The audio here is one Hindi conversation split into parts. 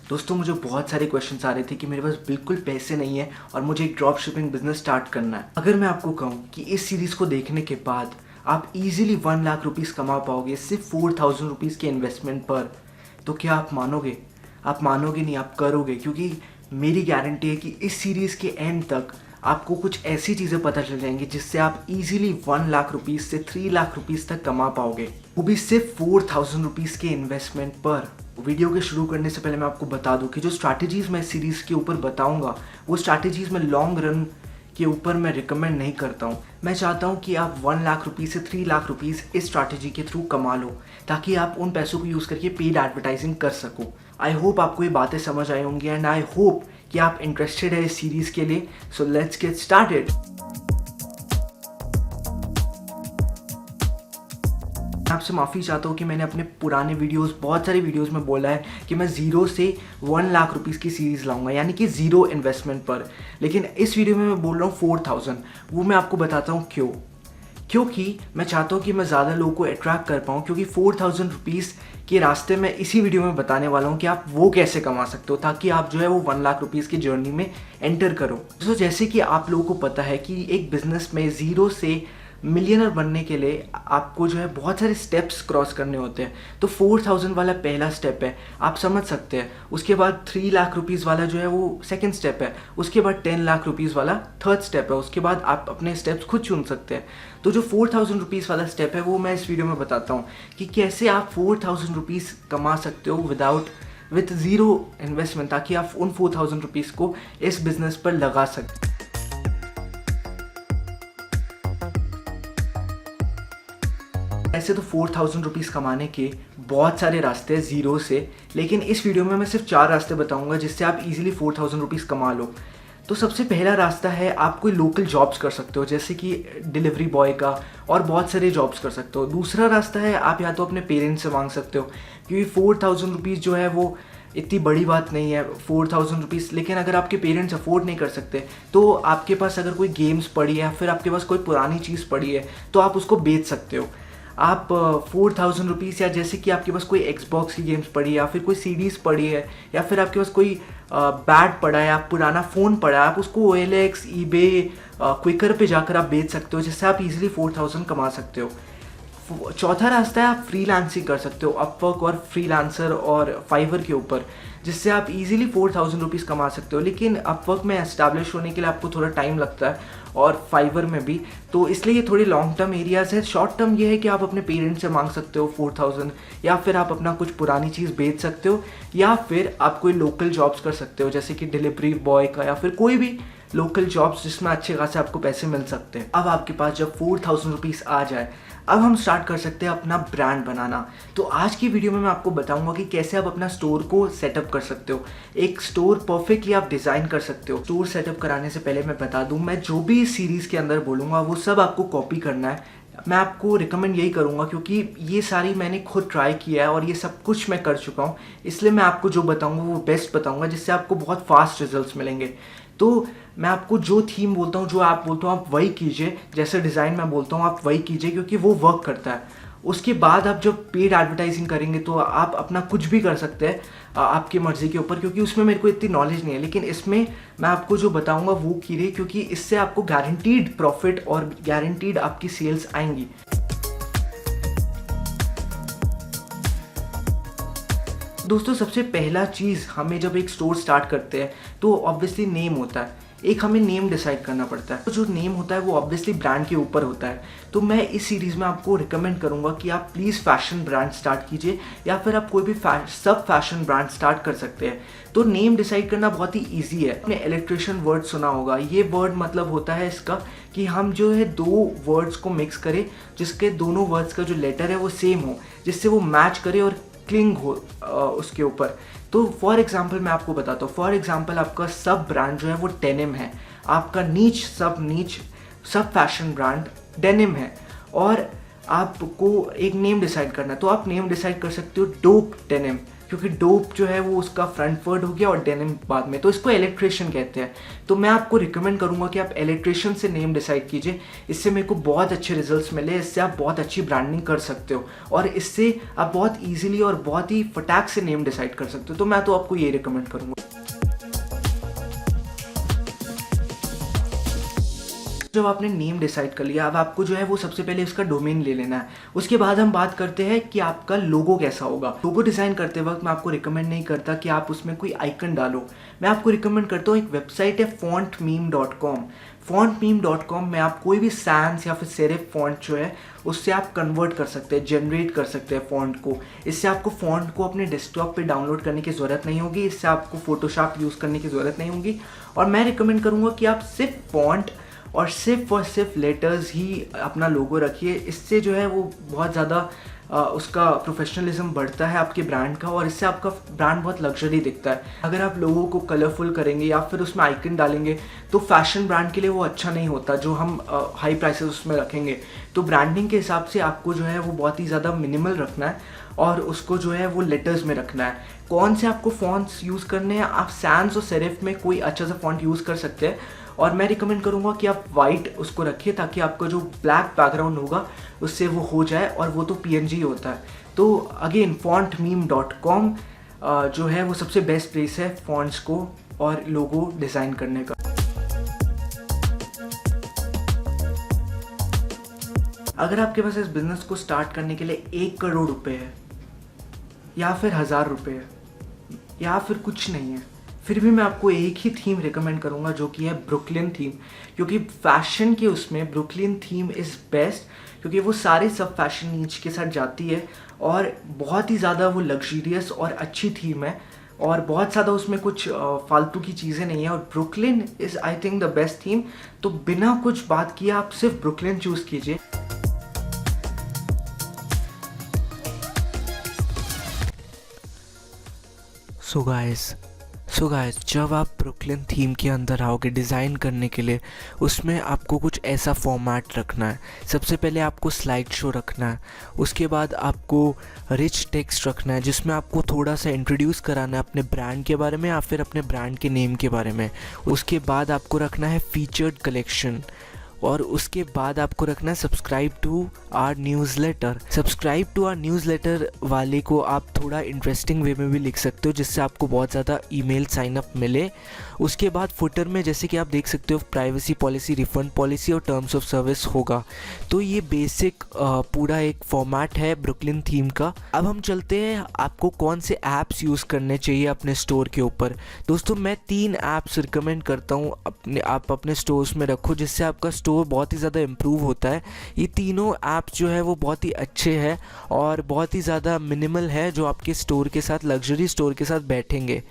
दोस्तों मुझे बहुत सारे क्वेश्चंस आ रहे थे कि मेरे पास बिल्कुल पैसे नहीं है और मुझे एक ड्रॉप शिपिंग बिजनेस स्टार्ट करना है। अगर मैं आपको कहूँ कि इस सीरीज़ को देखने के बाद आप इजीली 1 लाख रुपीज़ कमा पाओगे सिर्फ 4000 रुपीज़ के इन्वेस्टमेंट पर, तो क्या आप मानोगे? आप मानोगे नहीं, आप करोगे, क्योंकि मेरी गारंटी है कि इस सीरीज़ के एंड तक आपको कुछ ऐसी चीज़ें पता चल जाएंगी जिससे आप इजीली 1 लाख रुपीज़ से 3 लाख रुपीज़ तक कमा पाओगे, वो भी सिर्फ 4000 रुपीज़ के इन्वेस्टमेंट पर। वीडियो के शुरू करने से पहले मैं आपको बता दूं कि जो स्ट्रैटेजीज़ मैं सीरीज़ के ऊपर बताऊंगा वो स्ट्रैटेजीज़ मैं लॉन्ग रन के ऊपर मैं रिकमेंड नहीं करता हूं। मैं चाहता हूं कि आप 1 लाख रुपीज़ से 3 लाख रुपीज़ इस स्ट्रैटेजी के थ्रू कमा लो, ताकि आप उन पैसों को यूज़ करके पेड एडवर्टाइजिंग कर सको। आई होप आपको ये बातें समझ आई होंगी एंड आई होप कि आप इंटरेस्टेड है इस सीरीज़ के लिए। So let's get started. मैं आपसे माफ़ी चाहता हूँ कि मैंने अपने पुराने वीडियोस, बहुत सारे वीडियोस में बोला है कि मैं ज़ीरो से 1 लाख रुपीज़ की सीरीज़ लाऊंगा, यानी कि ज़ीरो इन्वेस्टमेंट पर। लेकिन इस वीडियो में मैं बोल रहा हूँ 4000। वो मैं आपको बताता हूँ क्योंकि मैं चाहता हूँ कि मैं ज़्यादा लोगों को अट्रैक्ट कर पाऊँ, क्योंकि 4000 रुपीज़ के रास्ते में इसी वीडियो में बताने वाला हूँ कि आप वो कैसे कमा सकते हो, ताकि आप जो है वो 1 लाख रुपीज़ की जर्नी में एंटर करो। तो जैसे कि आप लोगों को पता है कि एक बिजनेस में ज़ीरो से मिलियनर बनने के लिए आपको जो है बहुत सारे स्टेप्स क्रॉस करने होते हैं। तो 4000 वाला पहला स्टेप है, आप समझ सकते हैं। उसके बाद 3 लाख रुपीज़ वाला जो है वो सेकंड स्टेप है। उसके बाद 10 लाख रुपीज़ वाला थर्ड स्टेप है। उसके बाद आप अपने स्टेप्स खुद चुन सकते हैं। तो जो 4000 रुपीज़ वाला स्टेप है वो मैं इस वीडियो में बताता हूँ कि कैसे आप 4000 रुपीज़ कमा सकते हो विथ ज़ीरो इन्वेस्टमेंट, ताकि आप उन 4000 रुपीज़ को इस बिज़नेस पर लगा सकते। ऐसे तो 4000 रुपीज़ कमाने के बहुत सारे रास्ते हैं ज़ीरो से, लेकिन इस वीडियो में मैं सिर्फ 4 रास्ते बताऊंगा जिससे आप इजीली 4000 रुपीज़ कमा लो। तो सबसे पहला रास्ता है, आप कोई लोकल जॉब्स कर सकते हो, जैसे कि डिलीवरी बॉय का, और बहुत सारे जॉब्स कर सकते हो। दूसरा रास्ता है, आप या तो अपने पेरेंट्स से मांग सकते हो, क्योंकि 4000 रुपीज़ जो है वो इतनी बड़ी बात नहीं है 4000 रुपीज़। लेकिन अगर आपके पेरेंट्स अफोर्ड नहीं कर सकते तो आपके पास अगर कोई गेम्स पड़ी है या फिर आपके पास कोई पुरानी चीज़ पड़ी है तो आप उसको बेच सकते हो। आप 4000 रुपीज़, या जैसे कि आपके पास कोई एक्सबॉक्स की गेम्स पड़ी है या फिर कोई सीडीज़ पड़ी है या फिर आपके पास कोई बैट पड़ा है या पुराना फ़ोन पड़ा है, आप उसको OLX, eBay, क्विकर पे जाकर आप बेच सकते हो, जिससे आप इजीली 4000 कमा सकते हो। चौथा रास्ता है, आप फ्रीलांसिंग कर सकते हो अपवर्क और फ्रीलांसर और फाइवर के ऊपर, जिससे आप इजीली 4000 रुपीज़ कमा सकते हो। लेकिन अपवर्क में एस्टैब्लिश होने के लिए आपको थोड़ा टाइम लगता है और फाइवर में भी, तो इसलिए ये थोड़े लॉन्ग टर्म एरियाज़ है। शॉर्ट टर्म ये है कि आप अपने पेरेंट्स से मांग सकते हो 4000, या फिर आप अपना कुछ पुरानी चीज़ बेच सकते हो, या फिर आप कोई लोकल जॉब्स कर सकते हो, जैसे कि डिलीवरी बॉय का या फिर कोई भी लोकल जॉब्स जिसमें अच्छे खासे आपको पैसे मिल सकते हैं। अब आपके पास जब 4000 रुपीज़ आ जाए, अब हम स्टार्ट कर सकते हैं अपना ब्रांड बनाना। तो आज की वीडियो में मैं आपको बताऊंगा कि कैसे आप अपना स्टोर को सेटअप कर सकते हो। एक स्टोर परफेक्टली आप डिज़ाइन कर सकते हो। स्टोर सेटअप कराने से पहले मैं बता दूं, मैं जो भी इस सीरीज़ के अंदर बोलूँगा वो सब आपको कॉपी करना है। मैं आपको रिकमेंड यही करूँगा, क्योंकि ये सारी मैंने खुद ट्राई किया है और ये सब कुछ मैं कर चुका हूँ, इसलिए मैं आपको जो बताऊँगा वो बेस्ट बताऊँगा, जिससे आपको बहुत फास्ट रिजल्ट्स मिलेंगे। तो मैं आपको जो थीम बोलता हूँ, जो आप बोलता हूँ, आप वही कीजिए। जैसे डिज़ाइन मैं बोलता हूँ आप वही कीजिए, क्योंकि वो वर्क करता है। उसके बाद आप जब पेड एडवर्टाइजिंग करेंगे तो आप अपना कुछ भी कर सकते हैं आपकी मर्ज़ी के ऊपर, क्योंकि उसमें मेरे को इतनी नॉलेज नहीं है। लेकिन इसमें मैं आपको जो बताऊँगा वो कीजिए, क्योंकि इससे आपको गारंटीड प्रॉफिट और गारंटीड आपकी सेल्स आएंगी। दोस्तों सबसे पहला चीज़, हमें जब एक स्टोर स्टार्ट करते हैं तो ऑब्वियसली नेम होता है। एक हमें नेम डिसाइड करना पड़ता है। तो जो नेम होता है वो ऑब्वियसली ब्रांड के ऊपर होता है। तो मैं इस सीरीज़ में आपको रिकमेंड करूंगा कि आप प्लीज़ फैशन ब्रांड स्टार्ट कीजिए, या फिर आप कोई भी सब फैशन ब्रांड स्टार्ट कर सकते हैं। तो नेम डिसाइड करना बहुत ही ईजी है। आपने इलेक्ट्रिशियन वर्ड सुना होगा। ये वर्ड मतलब होता है इसका कि हम जो है दो वर्ड्स को मिक्स करें, जिसके दोनों वर्ड्स का जो लेटर है वो सेम हो, जिससे वो मैच करे और क्लिंग हो उसके ऊपर। तो फॉर एग्जाम्पल मैं आपको बताता हूँ, फॉर एग्जाम्पल आपका सब ब्रांड जो है वो डेनिम है, आपका नीच सब फैशन ब्रांड डेनिम है, और आपको एक नेम डिसाइड करना है। तो आप नेम डिसाइड कर सकते हो डोप डेनिम। क्योंकि डोप जो है वो उसका फ्रंट वर्ड हो गया और डेनिम बाद में, तो इसको इलेक्ट्रिशियन कहते हैं। तो मैं आपको रिकमेंड करूँगा कि आप इलेक्ट्रिशियन से नेम डिसाइड कीजिए। इससे मेरे को बहुत अच्छे रिजल्ट्स मिले, इससे आप बहुत अच्छी ब्रांडिंग कर सकते हो और इससे आप बहुत ईजिली और बहुत ही फटाक से नेम डिसाइड कर सकते हो। तो मैं तो आपको ये रिकमेंड करूँगा। जब आपने नेम डिसाइड कर लिया, अब आपको जो है वो सबसे पहले उसका डोमेन ले लेना है। उसके बाद हम बात करते हैं कि आपका लोगो कैसा होगा। लोगो डिज़ाइन करते वक्त मैं आपको रिकमेंड नहीं करता कि आप उसमें कोई आइकन डालो। मैं आपको रिकमेंड करता हूँ, एक वेबसाइट है fontmeme.com। fontmeme.com में आप कोई भी सैंस या फिर सेरिफ फॉन्ट जो है उससे आप कन्वर्ट कर सकते हैं, जनरेट कर सकते हैं फ़ॉन्ट को। इससे आपको फ़ॉन्ट को अपने डेस्कटॉप पे डाउनलोड करने की ज़रूरत नहीं होगी, इससे आपको फ़ोटोशॉप यूज़ करने की ज़रूरत नहीं होगी। और मैं रिकमेंड करूँगा कि आप सिर्फ फ़ॉन्ट और सिर्फ लेटर्स ही अपना लोगो रखिए। इससे जो है वो बहुत ज़्यादा उसका प्रोफेशनलिज्म बढ़ता है आपके ब्रांड का, और इससे आपका ब्रांड बहुत लग्जरी दिखता है। अगर आप लोगों को कलरफुल करेंगे या फिर उसमें आइकन डालेंगे तो फैशन ब्रांड के लिए वो अच्छा नहीं होता, जो हम हाई प्राइसेस उसमें रखेंगे। तो ब्रांडिंग के हिसाब से आपको जो है वो बहुत ही ज़्यादा मिनिमल रखना है और उसको जो है वो लेटर्स में रखना है। कौन से आपको फ़ॉन्ट्स यूज़ करने हैं, आप सैंस और सेरिफ में कोई अच्छा सा फ़ॉन्ट यूज़ कर सकते हैं। और मैं रिकमेंड करूँगा कि आप वाइट उसको रखिए ताकि आपका जो ब्लैक बैकग्राउंड होगा उससे वो हो जाए, और वो तो PNG होता है। तो अगेन fontmeme.com जो है वो सबसे बेस्ट प्लेस है फॉन्ट्स को और लोगो डिज़ाइन करने का। अगर आपके पास इस बिज़नेस को स्टार्ट करने के लिए 1 करोड़ रुपए है या फिर 1000 रुपये है या फिर कुछ नहीं है, फिर भी मैं आपको एक ही थीम रिकमेंड करूँगा जो कि है ब्रुकलिन थीम। क्योंकि फैशन के उसमें ब्रुकलिन थीम इज़ बेस्ट, क्योंकि वो सारे सब फैशन नीच के साथ जाती है और बहुत ही ज़्यादा वो लग्जरियस और अच्छी थीम है और बहुत ज़्यादा उसमें कुछ फालतू की चीज़ें नहीं है। और Brooklyn is I think the best theme. तो बिना कुछ बात किए आप सिर्फ ब्रुकलिन चूज़ कीजिए। सो गाइस जब आप ब्रुकलिन थीम के अंदर आओगे डिज़ाइन करने के लिए, उसमें आपको कुछ ऐसा फॉर्मेट रखना है। सबसे पहले आपको स्लाइड शो रखना है, उसके बाद आपको रिच टेक्स्ट रखना है जिसमें आपको थोड़ा सा इंट्रोड्यूस कराना है अपने ब्रांड के बारे में या फिर अपने ब्रांड के नेम के बारे में। उसके बाद आपको रखना है फीचर्ड कलेक्शन, और उसके बाद आपको रखना है subscribe to our newsletter. Subscribe to our newsletter वाले को आप थोड़ा इंटरेस्टिंग वे में भी लिख सकते हो जिससे आपको बहुत ज़्यादा ईमेल साइन अप मिले। उसके बाद फुटर में जैसे कि आप देख सकते हो प्राइवेसी पॉलिसी, रिफंड पॉलिसी और टर्म्स ऑफ सर्विस होगा। तो ये बेसिक पूरा एक फॉर्मेट है ब्रुकलिन थीम का। अब हम चलते हैं आपको कौन से ऐप्स यूज़ करने चाहिए अपने स्टोर के ऊपर। दोस्तों मैं 3 ऐप्स रिकमेंड करता हूँ आप अपने स्टोर्स में रखो जिससे आपका स्टोर बहुत ही ज़्यादा इम्प्रूव होता है। ये तीनों ऐप्स जो है वो बहुत ही अच्छे हैं और बहुत ही ज़्यादा मिनिमल है, जो आपके स्टोर के साथ, लग्जरी स्टोर के साथ बैठेंगे।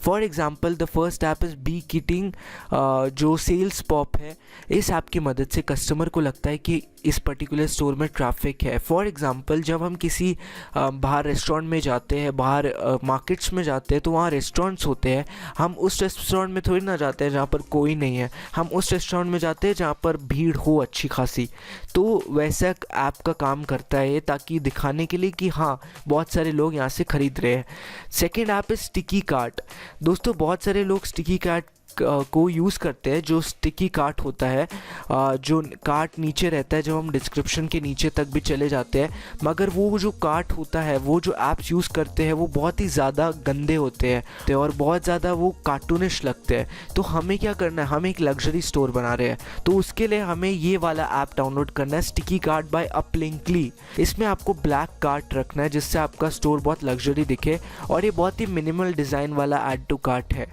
For example the first app is Beekeeting, जो सेल्स पॉप है। इस ऐप की मदद से कस्टमर को लगता है कि इस पर्टिकुलर स्टोर में ट्रैफिक है। फॉर एग्जांपल जब हम किसी बाहर रेस्टोरेंट में जाते हैं, बाहर मार्केट्स में जाते हैं, तो वहाँ रेस्टोरेंट्स होते हैं। हम उस रेस्टोरेंट में थोड़ी ना जाते हैं जहाँ पर कोई नहीं है, हम उस रेस्टोरेंट में जाते हैं जहाँ पर भीड़ हो अच्छी खासी। तो वैसा ऐप का काम करता है ये, ताकि दिखाने के लिए कि हाँ बहुत सारे लोग यहाँ से ख़रीद रहे हैं। सेकेंड ऐप है स्टिकी कार्ट। दोस्तों बहुत सारे लोग स्टिकी कार्ट को यूज़ करते हैं। जो स्टिकी कार्ट होता है, जो कार्ट नीचे रहता है, जब हम डिस्क्रिप्शन के नीचे तक भी चले जाते हैं, मगर वो जो कार्ट होता है, वो जो ऐप्स यूज़ करते हैं वो बहुत ही ज़्यादा गंदे होते हैं और बहुत ज़्यादा वो कार्टूनिश लगते हैं। तो हमें क्या करना है, हम एक लग्जरी स्टोर बना रहे हैं, तो उसके लिए हमें ये वाला ऐप डाउनलोड करना है, स्टिकी कार्ट बाय अपलिंकली। इसमें आपको ब्लैक कार्ट रखना है जिससे आपका स्टोर बहुत लग्जरी दिखे, और ये बहुत ही मिनिमल डिज़ाइन वाला ऐड टू कार्ट है।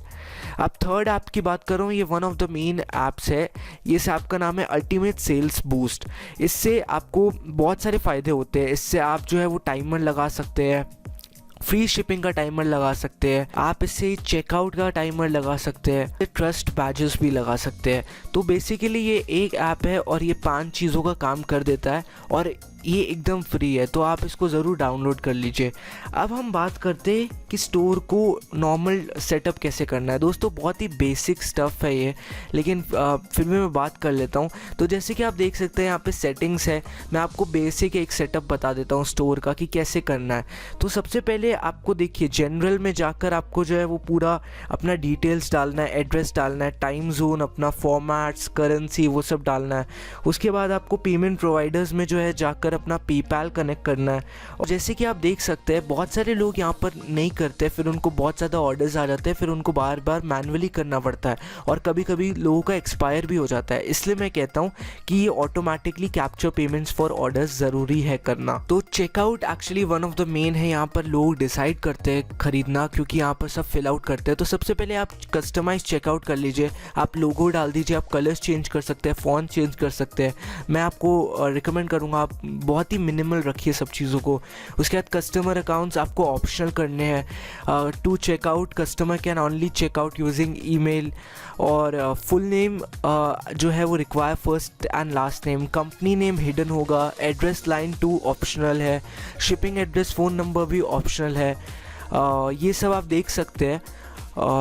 अब थर्ड ऐप की बात करूँ, ये one of the main apps है। इस ऐप का नाम है अल्टीमेट सेल्स बूस्ट। इससे आपको बहुत सारे फ़ायदे होते हैं। इससे आप जो है वो टाइमर लगा सकते हैं, फ्री शिपिंग का टाइमर लगा सकते हैं, आप इससे चेकआउट का टाइमर लगा सकते हैं, ट्रस्ट बैजेस भी लगा सकते हैं। तो बेसिकली ये एक ऐप है और ये 5 चीज़ों का काम कर देता है, और ये एकदम फ्री है, तो आप इसको ज़रूर डाउनलोड कर लीजिए। अब हम बात करते हैं कि स्टोर को नॉर्मल सेटअप कैसे करना है। दोस्तों बहुत ही बेसिक स्टफ़ है ये, लेकिन फिर भी मैं बात कर लेता हूँ। तो जैसे कि आप देख सकते हैं यहाँ पे सेटिंग्स है, मैं आपको बेसिक एक सेटअप बता देता हूँ स्टोर का कि कैसे करना है। तो सबसे पहले आपको देखिए जनरल में जाकर आपको जो है वो पूरा अपना डिटेल्स डालना है, एड्रेस डालना है, टाइम जोन, अपना फॉर्मेट्स, करेंसी, वो सब डालना है। उसके बाद आपको पेमेंट प्रोवाइडर्स में जो है जाकर अपना पेपैल कनेक्ट करना है। और जैसे कि आप देख सकते हैं बहुत सारे लोग यहाँ पर नहीं करते, फिर उनको बहुत ज़्यादा ऑर्डर्स आ जाते हैं, फिर उनको बार बार मैनुअली करना पड़ता है और कभी कभी लोगों का एक्सपायर भी हो जाता है। इसलिए मैं कहता हूँ कि ये automatically capture payments for orders ज़रूरी है करना। तो checkout actually one of the main है, यहाँ पर लोग डिसाइड करते हैं खरीदना, क्योंकि यहाँ पर सब फिल आउट करते हैं। तो सबसे पहले आप कस्टमाइज चेकआउट कर लीजिए, आप लोगो डाल दीजिए, आप कलर्स चेंज कर सकते हैं, फॉन्ट चेंज कर सकते हैं। मैं आपको रिकमेंड करूँगा आप बहुत ही मिनिमल रखिए सब चीज़ों को। उसके बाद कस्टमर अकाउंट्स आपको ऑप्शनल करने हैं। To checkout customer can only checkout using email, और फुल नेम जो है वो require first and last name, company name hidden होगा, एड्रेस लाइन 2 ऑप्शनल है, शिपिंग एड्रेस फ़ोन नंबर भी ऑप्शनल है। ये सब आप देख सकते हैं।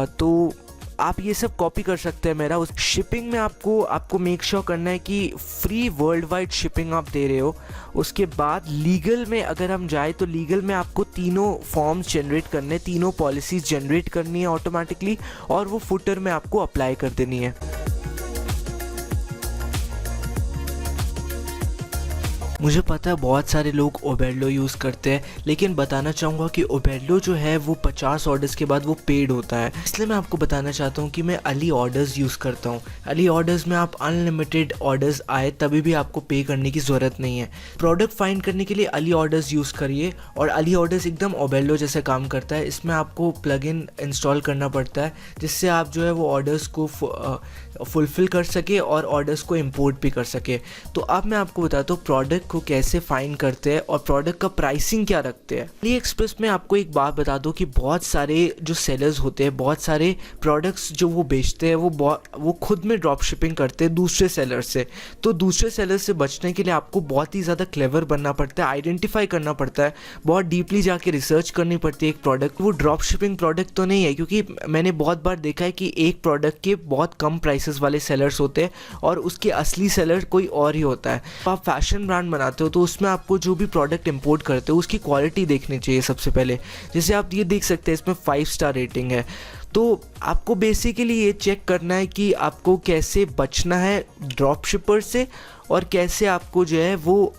तो आप ये सब कॉपी कर सकते हैं मेरा। उस शिपिंग में आपको मेक श्योर करना है कि फ्री वर्ल्ड वाइड शिपिंग आप दे रहे हो। उसके बाद लीगल में अगर हम जाए तो लीगल में आपको तीनों फॉर्म्स जनरेट करने, तीनों पॉलिसीज़ जनरेट करनी है ऑटोमेटिकली, और वो फुटर में आपको अप्लाई कर देनी है। मुझे पता है बहुत सारे लोग ओबेरलो यूज़ करते हैं, लेकिन बताना चाहूँगा कि ओबेरलो जो है वो 50 ऑर्डर्स के बाद वो पेड होता है। इसलिए मैं आपको बताना चाहता हूँ कि मैं अली ऑर्डर्स यूज़ करता हूँ। अली ऑर्डर्स में आप अनलिमिटेड ऑर्डर्स आए तभी भी आपको पे करने की ज़रूरत नहीं है। प्रोडक्ट फाइंड करने के लिए अली ऑर्डर्स यूज़ करिए, और अली ऑर्डर्स एकदम ओबेरलो जैसे काम करता है। इसमें आपको प्लगइन इंस्टॉल करना पड़ता है, जिससे आप जो है वो ऑर्डर्स को फुलफ़िल कर सके और ऑर्डर्स को इंपोर्ट भी कर सके। तो अब मैं आपको बताता हूँ प्रोडक्ट को कैसे फाइंड करते हैं और प्रोडक्ट का प्राइसिंग क्या रखते हैं। अली एक्सप्रेस में आपको एक बात बता दूं कि बहुत सारे जो सेलर्स होते हैं, बहुत सारे प्रोडक्ट्स जो वो बेचते हैं वो खुद में ड्रॉप शिपिंग करते हैं दूसरे सेलर से। तो दूसरे सेलर से बचने के लिए आपको बहुत ही ज़्यादा क्लेवर बनना पड़ता है, आइडेंटिफाई करना पड़ता है, बहुत डीपली जाके रिसर्च करनी पड़ती है एक प्रोडक्ट। वो ड्रॉप शिपिंग प्रोडक्ट तो नहीं है, क्योंकि मैंने बहुत बार देखा है कि एक प्रोडक्ट के बहुत कम प्राइसेस वाले सेलर्स होते हैं और उसके असली सेलर कोई और ही होता है। तो आप फैशन ब्रांड बनाते हो तो उसमें आपको जो भी प्रोडक्ट इंपोर्ट करते हो उसकी क्वालिटी देखनी चाहिए सबसे पहले। जैसे आप ये देख सकते हैं इसमें 5 स्टार रेटिंग है। तो आपको बेसिकली ये चेक करना है कि आपको कैसे बचना है ड्रॉप शिपर से, और कैसे आपको जो है वो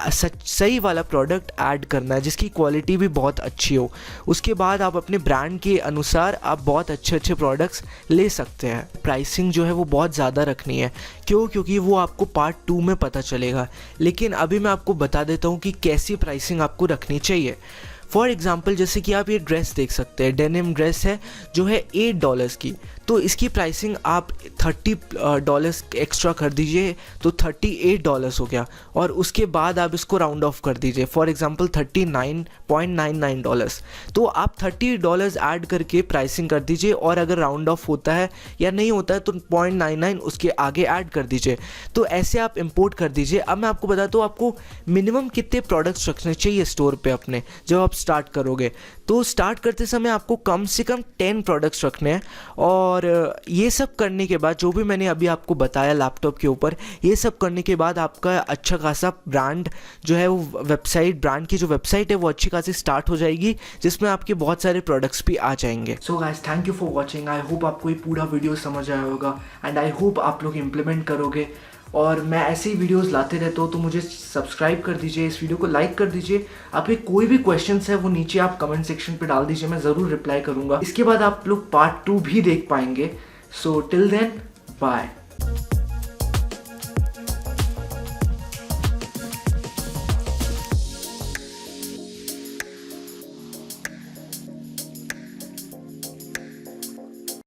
सही वाला प्रोडक्ट ऐड करना है जिसकी क्वालिटी भी बहुत अच्छी हो। उसके बाद आप अपने ब्रांड के अनुसार आप बहुत अच्छे प्रोडक्ट्स ले सकते हैं। प्राइसिंग जो है वो बहुत ज़्यादा रखनी है। क्योंकि वो आपको पार्ट 2 में पता चलेगा, लेकिन अभी मैं आपको बता देता हूँ कि कैसी प्राइसिंग आपको रखनी चाहिए। फॉर एग्ज़ाम्पल जैसे कि आप ये ड्रेस देख सकते हैं, डेनिम ड्रेस है जो है $8 की, तो इसकी प्राइसिंग आप $30 एक्स्ट्रा कर दीजिए तो $38 हो गया, और उसके बाद आप इसको राउंड ऑफ कर दीजिए, फॉर एग्ज़ाम्पल $39.99। तो आप $30 ऐड करके प्राइसिंग कर दीजिए, और अगर राउंड ऑफ होता है या नहीं होता है तो 0.99 उसके आगे ऐड कर दीजिए। तो ऐसे आप इंपोर्ट कर दीजिए। अब मैं आपको बताता हूँ आपको मिनिमम कितने प्रोडक्ट्स रखने चाहिए स्टोर पे अपने जब आप स्टार्ट करोगे। तो स्टार्ट करते समय आपको कम से कम 10 प्रोडक्ट्स रखने हैं, और ये सब करने के बाद जो भी मैंने अभी आपको बताया लैपटॉप के ऊपर, ये सब करने के बाद आपका अच्छा खासा ब्रांड जो है वो ब्रांड की जो वेबसाइट है वो अच्छी खासी स्टार्ट हो जाएगी, जिसमें आपके बहुत सारे प्रोडक्ट्स भी आ जाएंगे। So guys, thank you for watching. I hope आपको ये पूरा वीडियो समझ आया होगा, एंड आई होप आप लोग इम्प्लीमेंट करोगे। और मैं ऐसे ही वीडियोस लाते रहता हूँ, तो मुझे सब्सक्राइब कर दीजिए, इस वीडियो को लाइक कर दीजिए। आपके कोई भी क्वेश्चंस है वो नीचे आप कमेंट सेक्शन पे डाल दीजिए, मैं ज़रूर रिप्लाई करूँगा। इसके बाद आप लोग पार्ट 2 भी देख पाएंगे। So till then, bye.